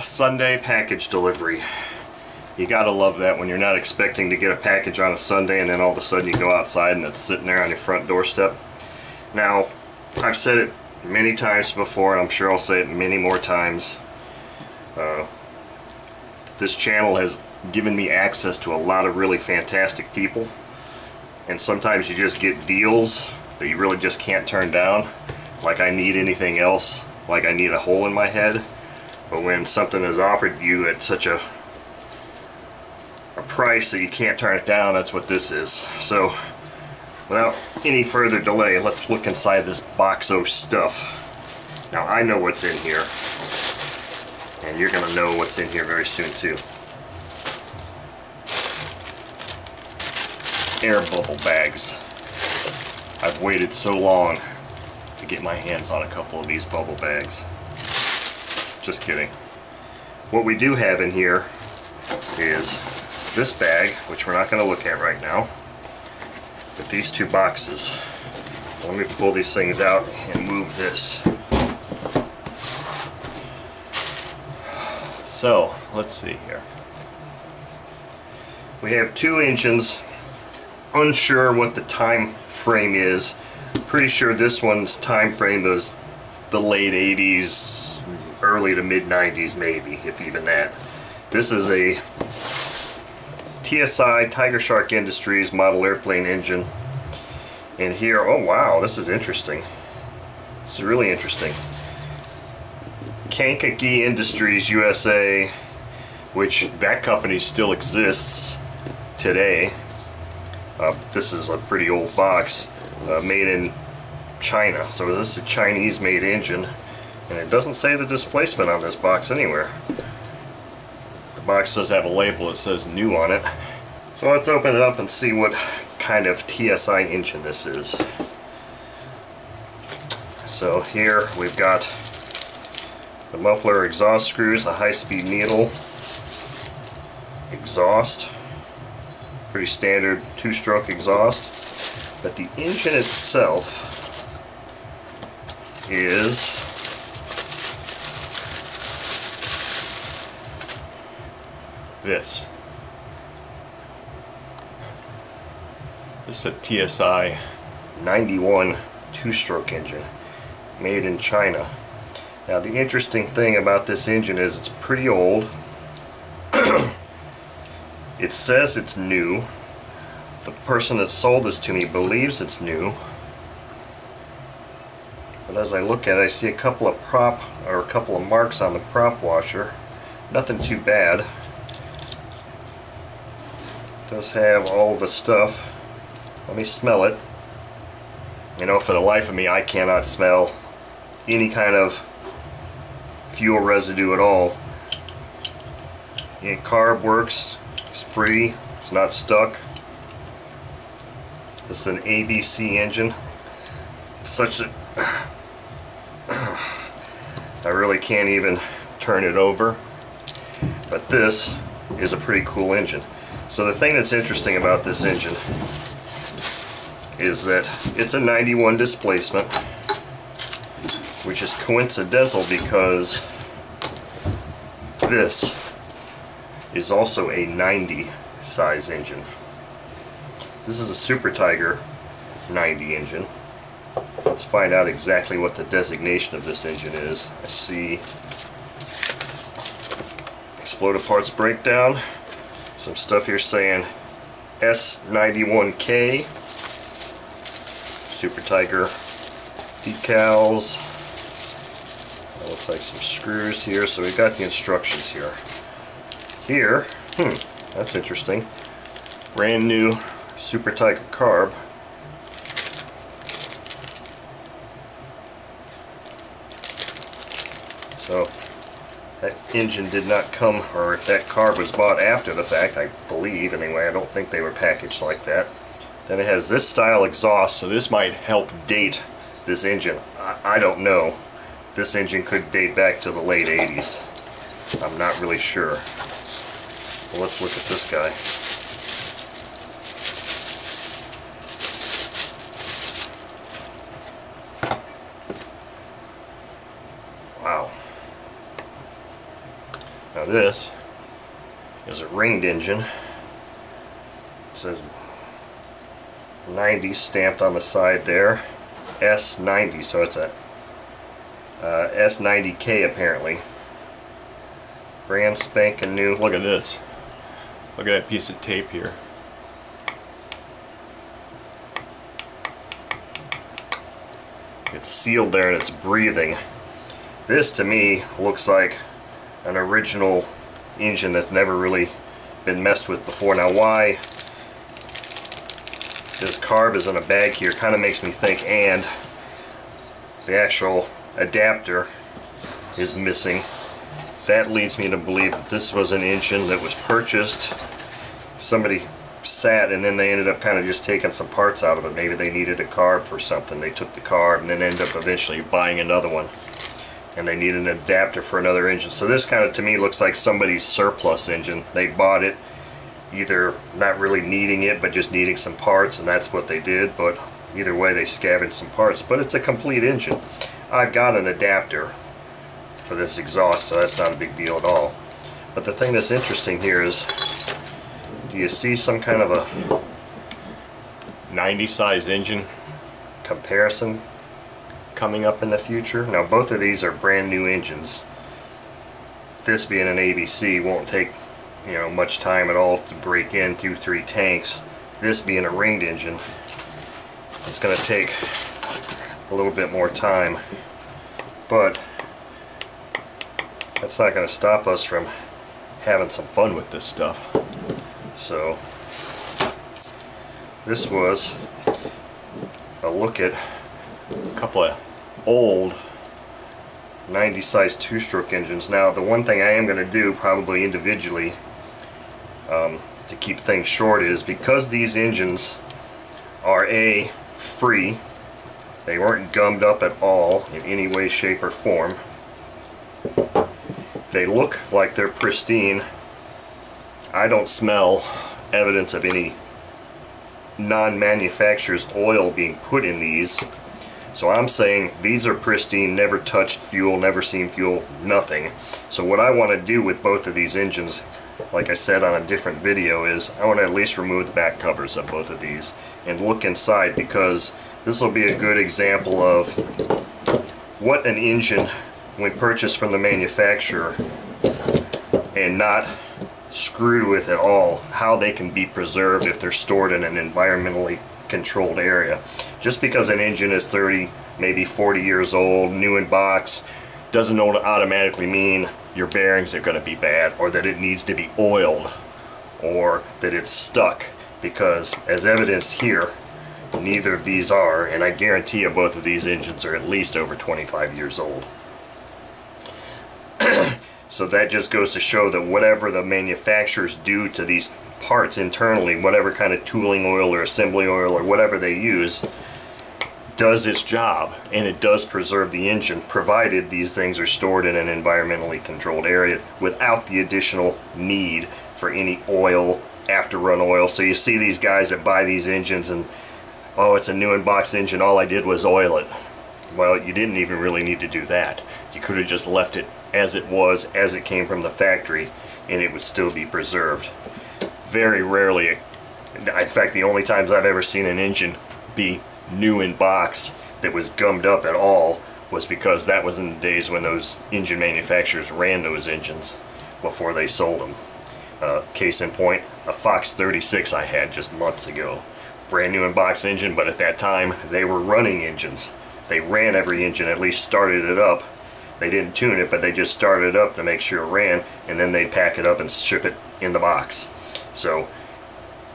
Sunday package delivery. You gotta love that when you're not expecting to get a package on a Sunday and then all of a sudden you go outside and it's sitting there on your front doorstep. Now, I've said it many times before, and I'm sure I'll say it many more times. This channel has given me access to a lot of really fantastic people, and sometimes you just get deals that you really just can't turn down. Like I need anything else, like I need a hole in my head. But when something is offered to you at such a price that you can't turn it down, that's what this is. So without any further delay, let's look inside this box of stuff. Now I know what's in here, and you're gonna know what's in here very soon too. Air bubble bags. I've waited so long to get my hands on a couple of these bubble bags. Just kidding. What we do have in here is this bag, which we're not going to look at right now, but these two boxes. Let me pull these things out and move this. So, let's see here. We have two engines. Unsure what the time frame is. Pretty sure this one's time frame is the late 80s, early to mid 90s maybe, if even that. This is a TSI Tiger Shark Industries model airplane engine. And here, oh wow, this is interesting. This is really interesting. Kankakee Industries USA, which that company still exists today. This is a pretty old box, made in China. So this is a Chinese made engine, and it doesn't say the displacement on this box anywhere. The box does have a label that says new on it. So let's open it up and see what kind of TSI engine this is. So here we've got the muffler exhaust screws, the high-speed needle, exhaust, pretty standard two-stroke exhaust, but the engine itself is this. This is a TSI 91 two-stroke engine made in China. Now the interesting thing about this engine is it's pretty old. It says it's new. The person that sold this to me believes it's new. But as I look at it, I see a couple of marks on the prop washer. Nothing too bad. It does have all the stuff. Let me smell it. You know, for the life of me, I cannot smell any kind of fuel residue at all. The carb works. It's free. It's not stuck. This is an ABC engine. Such a... I really can't even turn it over. But this is a pretty cool engine. So the thing that's interesting about this engine is that it's a 91 displacement, which is coincidental because this is also a 90 size engine. This is a Super Tiger 90 engine. Let's find out exactly what the designation of this engine is. I see exploded parts breakdown. Some stuff here saying S91K. Super Tiger decals. That looks like some screws here. So we've got the instructions here. Here, that's interesting. Brand new Super Tiger carb. So that engine did not come, or that carb was bought after the fact, I believe. Anyway, I don't think they were packaged like that. Then it has this style exhaust, so this might help date this engine. I don't know. This engine could date back to the late 80s. I'm not really sure. Well, let's look at this guy. Wow. this is a ringed engine. It says 90 stamped on the side there. S90, so it's a S90K apparently. Brand spanking new. Look at this. Look at that piece of tape here. It's sealed there and it's breathing. This to me looks like an original engine that's never really been messed with before. Now why this carb is in a bag here kind of makes me think, and the actual adapter is missing. That leads me to believe that this was an engine that was purchased, somebody sat, and then they ended up kind of just taking some parts out of it. Maybe they needed a carb for something. They took the carb and then ended up eventually buying another one, and they needed an adapter for another engine. So this kind of to me looks like somebody's surplus engine. They bought it either not really needing it but just needing some parts, and that's what they did. But either way, they scavenged some parts. But it's a complete engine. I've got an adapter for this exhaust, so that's not a big deal at all. But the thing that's interesting here is, do you see some kind of a 90 size engine comparison coming up in the future? Now both of these are brand new engines. This being an ABC won't take, you know, much time at all to break in 2-3 tanks. This being a ringed engine, it's going to take a little bit more time, but that's not going to stop us from having some fun with this stuff. So this was a look at a couple of old 90 size two-stroke engines. Now the one thing I am going to do probably individually to keep things short is, because these engines are free, they weren't gummed up at all in any way, shape or form. They look like they're pristine. I don't smell evidence of any non-manufacturer's oil being put in these. So I'm saying these are pristine, never touched fuel, never seen fuel, nothing. So what I want to do with both of these engines, like I said on a different video, is I want to at least remove the back covers of both of these and look inside, because this will be a good example of what an engine, when purchased from the manufacturer and not screwed with at all, how they can be preserved if they're stored in an environmentally controlled area. Just because an engine is 30, maybe 40 years old, new in box, doesn't automatically mean your bearings are going to be bad, or that it needs to be oiled, or that it's stuck, because as evidenced here, neither of these are, and I guarantee you both of these engines are at least over 25 years old. So that just goes to show that whatever the manufacturers do to these parts internally, whatever kind of tooling oil or assembly oil or whatever they use, does its job, and it does preserve the engine, provided these things are stored in an environmentally controlled area without the additional need for any oil, after run oil. So you see these guys that buy these engines and, oh, it's a new in box engine, all I did was oil it. Well, you didn't even really need to do that. You could have just left it as it was, as it came from the factory, and it would still be preserved. Very rarely, in fact the only times I've ever seen an engine be new in box that was gummed up at all was because that was in the days when those engine manufacturers ran those engines before they sold them. Case in point, a Fox 36 I had just months ago. Brand new in box engine, but at that time they were running engines. They ran every engine, at least started it up. They didn't tune it, but they just started it up to make sure it ran, and then they'd pack it up and ship it in the box. So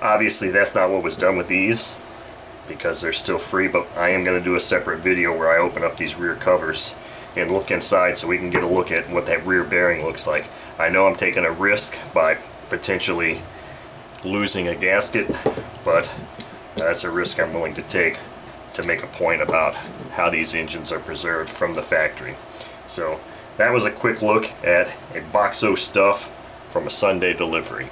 obviously that's not what was done with these, because they're still free, but I am going to do a separate video where I open up these rear covers and look inside so we can get a look at what that rear bearing looks like. I know I'm taking a risk by potentially losing a gasket, but that's a risk I'm willing to take to make a point about how these engines are preserved from the factory. So that was a quick look at a Boxo stuff from a Sunday delivery.